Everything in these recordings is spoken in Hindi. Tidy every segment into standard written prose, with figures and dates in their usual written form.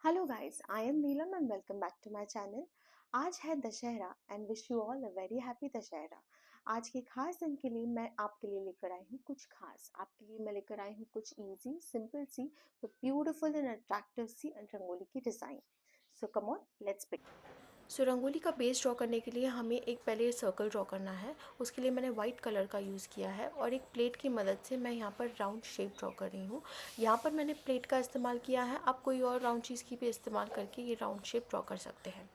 Hello guys, I am Neelam and welcome back to my channel. आज है Dussehra and wish you all a very happy Dussehra. आज के खास दिन के लिए मैं आपके लिए लेकर आई हूँ कुछ खास। आपके लिए मैं लेकर आई हूँ कुछ इजी सिंपल सी ब्यूटीफुल एंड अट्रैक्टिव सी रंगोली की design. So come on, let's begin. Rangoli का बेस ड्रॉ करने के लिए हमें एक पहले सर्कल ड्रॉ करना है। उसके लिए मैंने वाइट कलर का यूज़ किया है और एक प्लेट की मदद से मैं यहाँ पर राउंड शेप ड्रॉ कर रही हूँ। यहाँ पर मैंने प्लेट का इस्तेमाल किया है, आप कोई और राउंड चीज़ की भी इस्तेमाल करके ये राउंड शेप ड्रॉ कर सकते हैं।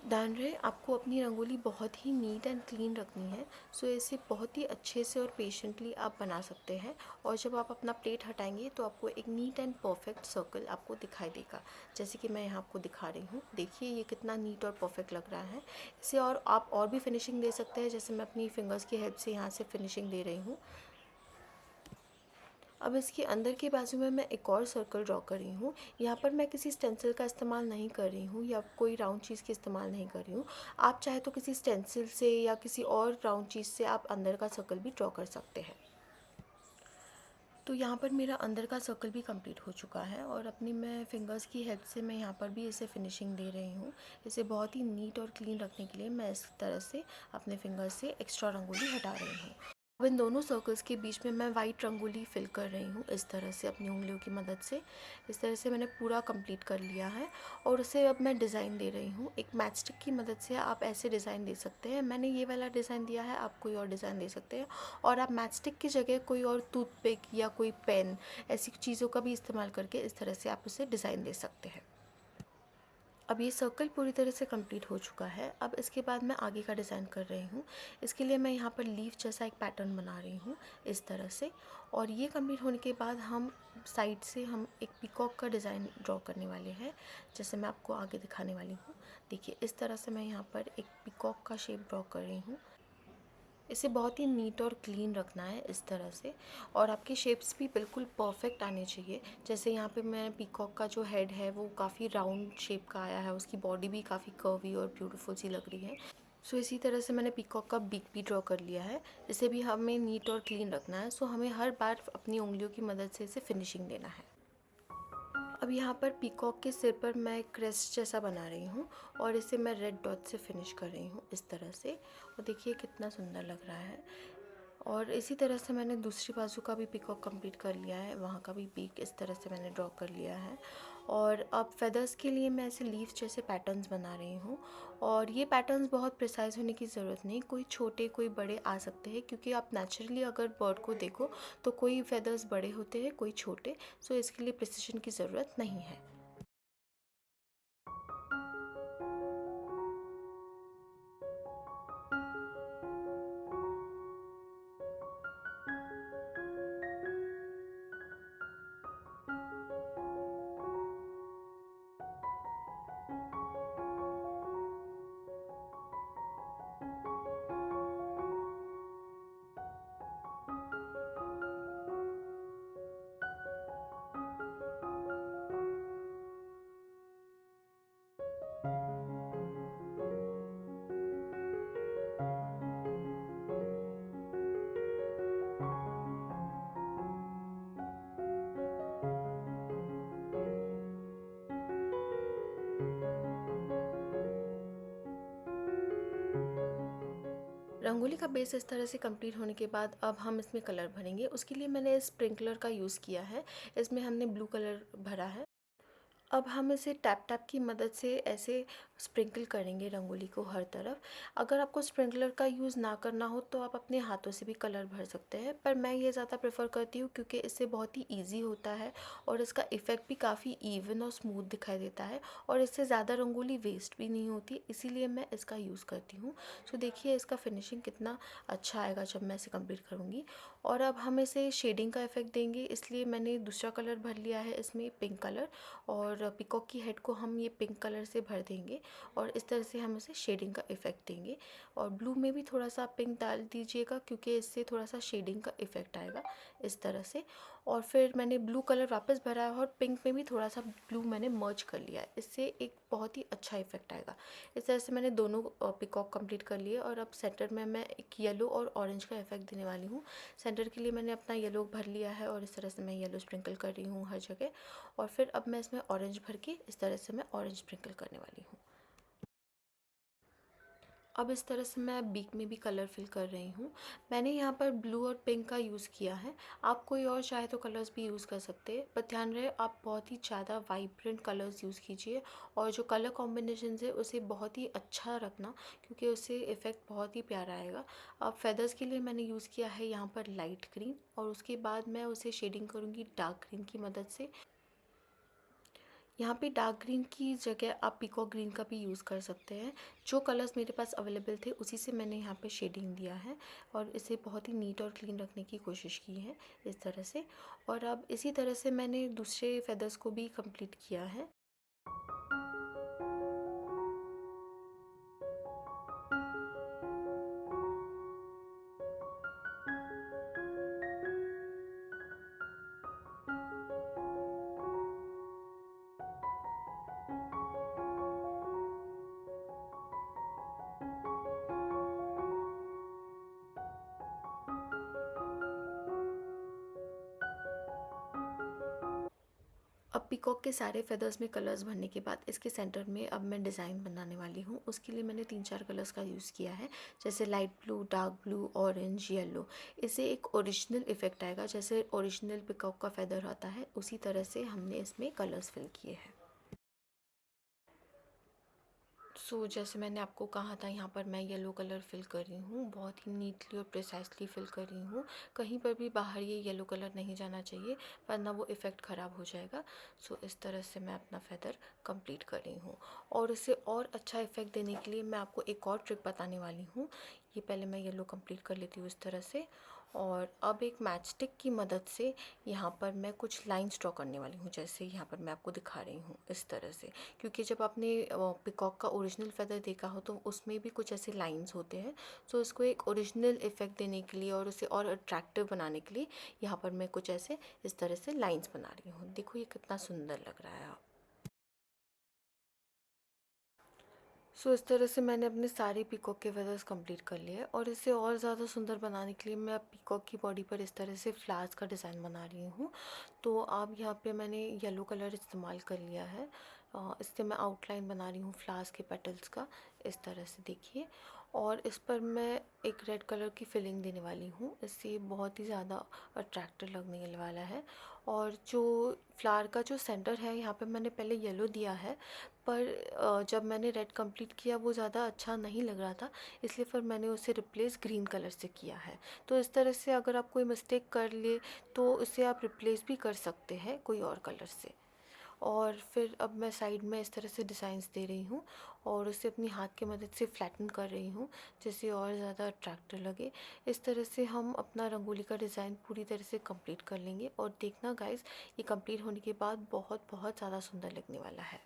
ध्यान रहे, आपको अपनी रंगोली बहुत ही नीट एंड क्लीन रखनी है। सो इसे बहुत ही अच्छे से और पेशेंटली आप बना सकते हैं। और जब आप अपना प्लेट हटाएंगे तो आपको एक नीट एंड परफेक्ट सर्कल आपको दिखाई देगा, जैसे कि मैं यहाँ आपको दिखा रही हूँ। देखिए ये कितना नीट और परफेक्ट लग रहा है। इसे और आप और भी फिनिशिंग दे सकते हैं, जैसे मैं अपनी फिंगर्स की हेल्प से यहाँ से फिनिशिंग दे रही हूँ। अब इसके अंदर के बाजू में मैं एक और सर्कल ड्रॉ कर रही हूँ। यहाँ पर मैं किसी स्टेंसिल का इस्तेमाल नहीं कर रही हूँ या कोई राउंड चीज़ की इस्तेमाल नहीं कर रही हूँ। आप चाहे तो किसी स्टेंसिल से या किसी और राउंड चीज़ से आप अंदर का सर्कल भी ड्रॉ कर सकते हैं। तो यहाँ पर मेरा अंदर का सर्कल भी कंप्लीट हो चुका है और अपनी मैं फिंगर्स की हेल्प से मैं यहाँ पर भी इसे फिनिशिंग दे रही हूँ। इसे बहुत ही नीट और क्लीन रखने के लिए मैं इस तरह से अपने फिंगर्स से एक्स्ट्रा रंगोली हटा रही हूँ। अब इन दोनों सर्कल्स के बीच में मैं वाइट रंगोली फिल कर रही हूँ, इस तरह से अपनी उंगलियों की मदद से। इस तरह से मैंने पूरा कंप्लीट कर लिया है और उसे अब मैं डिज़ाइन दे रही हूँ। एक मैच स्टिक की मदद से आप ऐसे डिज़ाइन दे सकते हैं। मैंने ये वाला डिज़ाइन दिया है, आप कोई और डिज़ाइन दे सकते हैं। और आप मैच स्टिक की जगह कोई और टूथपिक या कोई पेन, ऐसी चीज़ों का भी इस्तेमाल करके इस तरह से आप उसे डिज़ाइन दे सकते हैं। अब ये सर्कल पूरी तरह से कंप्लीट हो चुका है। अब इसके बाद मैं आगे का डिज़ाइन कर रही हूँ। इसके लिए मैं यहाँ पर लीफ जैसा एक पैटर्न बना रही हूँ, इस तरह से। और ये कंप्लीट होने के बाद हम साइड से हम एक पीकॉक का डिज़ाइन ड्रॉ करने वाले हैं, जैसे मैं आपको आगे दिखाने वाली हूँ। देखिए इस तरह से मैं यहाँ पर एक पीकॉक का शेप ड्रॉ कर रही हूँ। इसे बहुत ही नीट और क्लीन रखना है इस तरह से। और आपके शेप्स भी बिल्कुल परफेक्ट आने चाहिए। जैसे यहाँ पे मैं पीकॉक का जो हेड है वो काफ़ी राउंड शेप का आया है, उसकी बॉडी भी काफ़ी कर्वी और ब्यूटीफुल सी लग रही है। सो इसी तरह से मैंने पीकॉक का बीक भी ड्रॉ कर लिया है। इसे भी हमें नीट और क्लीन रखना है। सो हमें हर बार अपनी उंगलियों की मदद से इसे फिनिशिंग देना है। अब यहाँ पर पीकॉक के सिर पर मैं एक क्रेस्ट जैसा बना रही हूँ और इसे मैं रेड डॉट से फिनिश कर रही हूँ, इस तरह से। और देखिए कितना सुंदर लग रहा है। और इसी तरह से मैंने दूसरी बाजू का भी पीकॉक कंप्लीट कर लिया है, वहाँ का भी पीक इस तरह से मैंने ड्रॉ कर लिया है। और अब फेदर्स के लिए मैं ऐसे लीफ जैसे पैटर्न्स बना रही हूँ। और ये पैटर्न्स बहुत प्रिसाइज होने की ज़रूरत नहीं, कोई छोटे कोई बड़े आ सकते हैं, क्योंकि आप नेचुरली अगर बर्ड को देखो तो कोई फेदर्स बड़े होते हैं कोई छोटे। सो इसके लिए प्रिसिशन की ज़रूरत नहीं है। रंगोली का बेस इस तरह से कंप्लीट होने के बाद अब हम इसमें कलर भरेंगे। उसके लिए मैंने स्प्रिंकलर का यूज़ किया है। इसमें हमने ब्लू कलर भरा है। अब हम इसे टैप टैप की मदद से ऐसे स्प्रिंकल करेंगे रंगोली को हर तरफ। अगर आपको स्प्रिंकलर का यूज़ ना करना हो तो आप अपने हाथों से भी कलर भर सकते हैं, पर मैं ये ज़्यादा प्रेफर करती हूँ क्योंकि इससे बहुत ही इजी होता है और इसका इफ़ेक्ट भी काफ़ी इवन और स्मूथ दिखाई देता है और इससे ज़्यादा रंगोली वेस्ट भी नहीं होती, इसीलिए मैं इसका यूज़ करती हूँ। सो देखिए इसका फिनिशिंग कितना अच्छा आएगा जब मैं इसे कंप्लीट करूँगी। और अब हम इसे शेडिंग का इफ़ेक्ट देंगे, इसलिए मैंने दूसरा कलर भर लिया है इसमें, पिंक कलर। और और पीकॉक की हेड को हम ये पिंक कलर से भर देंगे और इस तरह से हम उसे शेडिंग का इफ़ेक्ट देंगे। और ब्लू में भी थोड़ा सा पिंक डाल दीजिएगा क्योंकि इससे थोड़ा सा शेडिंग का इफ़ेक्ट आएगा इस तरह से। और फिर मैंने ब्लू कलर वापस भरा है और पिंक में भी थोड़ा सा ब्लू मैंने मर्ज कर लिया है, इससे एक बहुत ही अच्छा इफ़ेक्ट आएगा। इस तरह से मैंने दोनों पीकॉक कंप्लीट कर लिए और अब सेंटर में मैं एक येलो और ऑरेंज का इफ़ेक्ट देने वाली हूँ। सेंटर के लिए मैंने अपना येलो भर लिया है और इस तरह से मैं येलो स्प्रिंकल कर रही हूँ हर जगह। और फिर अब मैं इसमें ऑरेंज भर के इस तरह से मैं ऑरेंज स्प्रिंकल करने वाली हूँ। अब इस तरह से मैं बीक में भी कलर फिल कर रही हूँ। मैंने यहाँ पर ब्लू और पिंक का यूज़ किया है, आप कोई और चाहे तो कलर्स भी यूज़ कर सकते हैं, पर ध्यान रहे आप बहुत ही ज़्यादा वाइब्रेंट कलर्स यूज़ कीजिए और जो कलर कॉम्बिनेशन है उसे बहुत ही अच्छा रखना क्योंकि उससे इफ़ेक्ट बहुत ही प्यारा आएगा। अब फेदर्स के लिए मैंने यूज़ किया है यहाँ पर लाइट ग्रीन और उसके बाद मैं उसे शेडिंग करूँगी डार्क ग्रीन की मदद से। यहाँ पे डार्क ग्रीन की जगह आप पीकॉक ग्रीन का भी यूज़ कर सकते हैं। जो कलर्स मेरे पास अवेलेबल थे उसी से मैंने यहाँ पे शेडिंग दिया है और इसे बहुत ही नीट और क्लीन रखने की कोशिश की है इस तरह से। और अब इसी तरह से मैंने दूसरे फेदर्स को भी कंप्लीट किया है। अब पीकॉक के सारे फेदर्स में कलर्स भरने के बाद इसके सेंटर में अब मैं डिज़ाइन बनाने वाली हूँ। उसके लिए मैंने 3-4 कलर्स का यूज़ किया है, जैसे light blue, dark blue, orange, yellow. इससे एक ओरिजिनल इफ़ेक्ट आएगा, जैसे ओरिजिनल पीकॉक का फेदर आता है उसी तरह से हमने इसमें कलर्स फिल किए हैं। जैसे मैंने आपको कहा था यहाँ पर मैं येलो कलर फिल कर रही हूँ, बहुत ही नीटली और प्रिसाइजली फिल कर रही हूँ। कहीं पर भी बाहर ये येलो कलर नहीं जाना चाहिए वरना वो इफ़ेक्ट ख़राब हो जाएगा। इस तरह से मैं अपना फेदर कंप्लीट कर रही हूँ और इसे और अच्छा इफ़ेक्ट देने के लिए मैं आपको एक और ट्रिक बताने वाली हूँ। ये पहले मैं येलो कंप्लीट कर लेती हूँ इस तरह से और अब एक मैच स्टिक की मदद से यहाँ पर मैं कुछ लाइंस ड्रॉ करने वाली हूँ, जैसे यहाँ पर मैं आपको दिखा रही हूँ इस तरह से। क्योंकि जब आपने पीकॉक का ओरिजिनल फेदर देखा हो तो उसमें भी कुछ ऐसे लाइंस होते हैं। इसको एक ओरिजिनल इफ़ेक्ट देने के लिए और उसे और अट्रैक्टिव बनाने के लिए यहाँ पर मैं कुछ ऐसे इस तरह से लाइंस बना रही हूँ। देखो ये कितना सुंदर लग रहा है। इस तरह से मैंने अपने सारे पीकॉक के फेदर्स कंप्लीट कर लिए और इसे और ज़्यादा सुंदर बनाने के लिए मैं अब पीकॉक की बॉडी पर इस तरह से फ्लावर्स का डिज़ाइन बना रही हूँ। तो अब यहाँ पे मैंने येलो कलर इस्तेमाल कर लिया है, इससे मैं आउटलाइन बना रही हूँ फ्लावर्स के पेटल्स का इस तरह से देखिए। और इस पर मैं एक रेड कलर की फिलिंग देने वाली हूँ, इससे बहुत ही ज़्यादा अट्रैक्टिव लगने वाला है। और जो फ्लावर का जो सेंटर है यहाँ पे मैंने पहले येलो दिया है, पर जब मैंने रेड कंप्लीट किया वो ज़्यादा अच्छा नहीं लग रहा था, इसलिए फिर मैंने उसे रिप्लेस ग्रीन कलर से किया है। तो इस तरह से अगर आप कोई मिस्टेक कर ले तो इसे आप रिप्लेस भी कर सकते हैं कोई और कलर से। और फिर अब मैं साइड में इस तरह से डिज़ाइंस दे रही हूँ और उसे अपनी हाथ की मदद से फ्लैटन कर रही हूँ जिससे और ज़्यादा अट्रैक्टिव लगे। इस तरह से हम अपना रंगोली का डिज़ाइन पूरी तरह से कंप्लीट कर लेंगे और देखना गाइस, ये कंप्लीट होने के बाद बहुत बहुत ज़्यादा सुंदर लगने वाला है।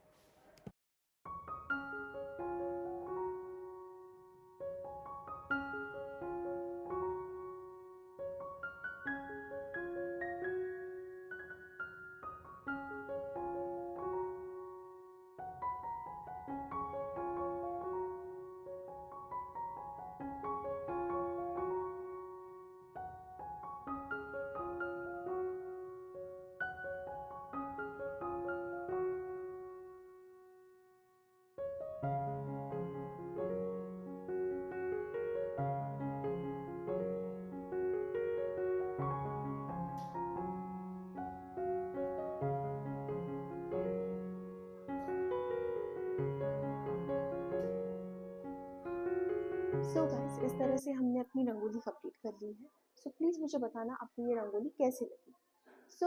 गाइस, इस तरह से हमने अपनी रंगोली कंप्लीट कर ली है। प्लीज़ मुझे बताना आपको ये रंगोली कैसी लगी।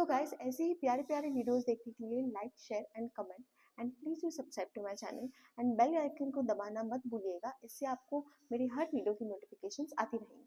गाइस, ऐसे ही प्यारे प्यारे वीडियोस देखने के लिए like share and comment and please do subscribe to my channel and bell icon को दबाना मत भूलिएगा, इससे आपको मेरी हर वीडियो की नोटिफिकेशंस आती रहेंगी।